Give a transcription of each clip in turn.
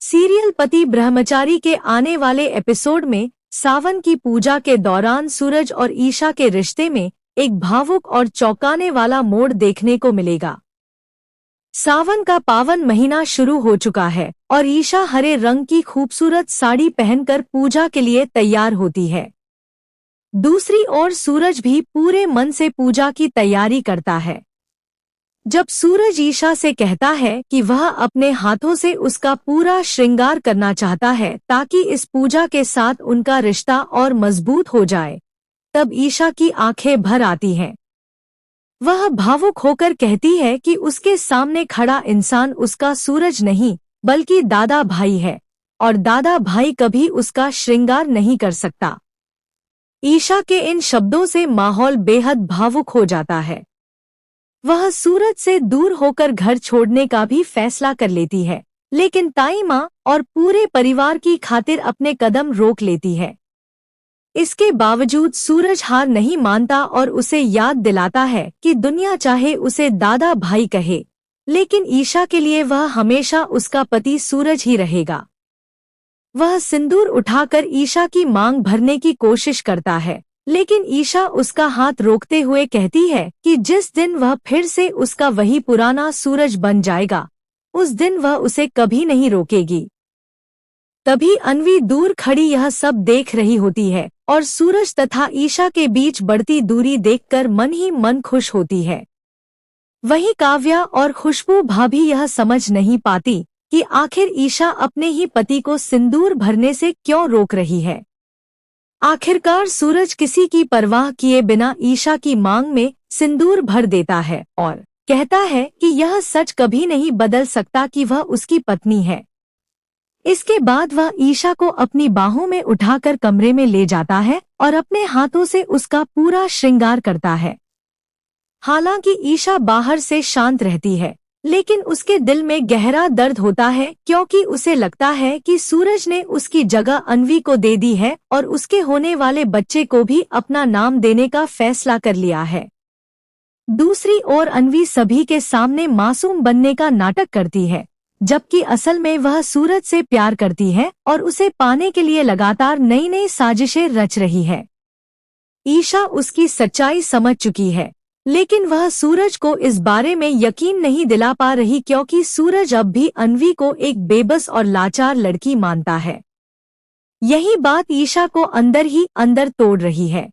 Serial पति ब्रह्मचारी के आने वाले एपिसोड में सावन की पूजा के दौरान सूरज और ईशा के रिश्ते में एक भावुक और चौंकाने वाला मोड़ देखने को मिलेगा। सावन का पावन महीना शुरू हो चुका है और ईशा हरे रंग की खूबसूरत साड़ी पहनकर पूजा के लिए तैयार होती है। दूसरी ओर सूरज भी पूरे मन से पूजा की तैयारी करता है। जब सूरज ईशा से कहता है कि वह अपने हाथों से उसका पूरा श्रृंगार करना चाहता है ताकि इस पूजा के साथ उनका रिश्ता और मजबूत हो जाए, तब ईशा की आंखें भर आती हैं। वह भावुक होकर कहती है कि उसके सामने खड़ा इंसान उसका सूरज नहीं बल्कि दादा भाई है और दादा भाई कभी उसका श्रृंगार नहीं कर सकता। ईशा के इन शब्दों से माहौल बेहद भावुक हो जाता है। वह सूरज से दूर होकर घर छोड़ने का भी फैसला कर लेती है, लेकिन ताई माँ और पूरे परिवार की खातिर अपने कदम रोक लेती है। इसके बावजूद सूरज हार नहीं मानता और उसे याद दिलाता है कि दुनिया चाहे उसे दादा भाई कहे, लेकिन ईशा के लिए वह हमेशा उसका पति सूरज ही रहेगा। वह सिंदूर उठाकर ईशा की मांग भरने की कोशिश करता है, लेकिन ईशा उसका हाथ रोकते हुए कहती है कि जिस दिन वह फिर से उसका वही पुराना सूरज बन जाएगा, उस दिन वह उसे कभी नहीं रोकेगी। तभी अन्वी दूर खड़ी यह सब देख रही होती है और सूरज तथा ईशा के बीच बढ़ती दूरी देखकर मन ही मन खुश होती है। वहीं काव्या और खुशबू भाभी यह समझ नहीं पाती कि आखिर ईशा अपने ही पति को सिंदूर भरने से क्यों रोक रही है। आखिरकार सूरज किसी की परवाह किए बिना ईशा की मांग में सिंदूर भर देता है और कहता है कि यह सच कभी नहीं बदल सकता कि वह उसकी पत्नी है। इसके बाद वह ईशा को अपनी बाहों में उठाकर कमरे में ले जाता है और अपने हाथों से उसका पूरा श्रृंगार करता है। हालांकि ईशा बाहर से शांत रहती है, लेकिन उसके दिल में गहरा दर्द होता है क्योंकि उसे लगता है कि सूरज ने उसकी जगह अन्वी को दे दी है और उसके होने वाले बच्चे को भी अपना नाम देने का फैसला कर लिया है। दूसरी ओर अन्वी सभी के सामने मासूम बनने का नाटक करती है, जबकि असल में वह सूरज से प्यार करती है और उसे पाने के लिए लगातार नई नई साजिशें रच रही है। ईशा उसकी सच्चाई समझ चुकी है, लेकिन वह सूरज को इस बारे में यकीन नहीं दिला पा रही क्योंकि सूरज अब भी अन्वी को एक बेबस और लाचार लड़की मानता है। यही बात ईशा को अंदर ही अंदर तोड़ रही है।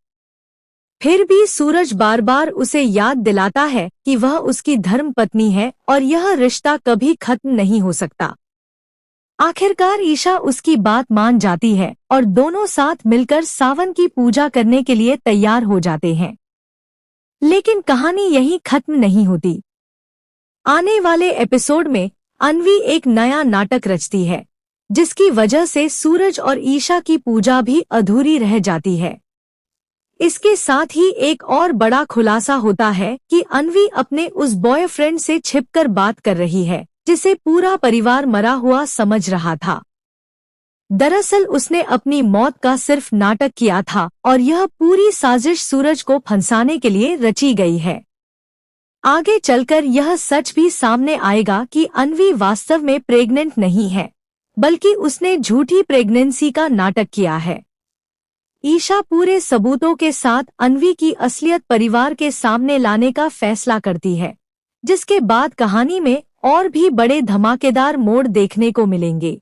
फिर भी सूरज बार बार उसे याद दिलाता है कि वह उसकी धर्म पत्नी है और यह रिश्ता कभी खत्म नहीं हो सकता। आखिरकार ईशा उसकी बात मान जाती है और दोनों साथ मिलकर सावन की पूजा करने के लिए तैयार हो जाते हैं। लेकिन कहानी यहीं खत्म नहीं होती। आने वाले एपिसोड में अन्वी एक नया नाटक रचती है, जिसकी वजह से सूरज और ईशा की पूजा भी अधूरी रह जाती है। इसके साथ ही एक और बड़ा खुलासा होता है कि अन्वी अपने उस बॉयफ्रेंड से छिपकर बात कर रही है, जिसे पूरा परिवार मरा हुआ समझ रहा था। दरअसल उसने अपनी मौत का सिर्फ नाटक किया था और यह पूरी साजिश सूरज को फंसाने के लिए रची गई है। आगे चलकर यह सच भी सामने आएगा कि अन्वी वास्तव में प्रेग्नेंट नहीं है, बल्कि उसने झूठी प्रेगनेंसी का नाटक किया है। ईशा पूरे सबूतों के साथ अन्वी की असलियत परिवार के सामने लाने का फैसला करती है, जिसके बाद कहानी में और भी बड़े धमाकेदार मोड़ देखने को मिलेंगे।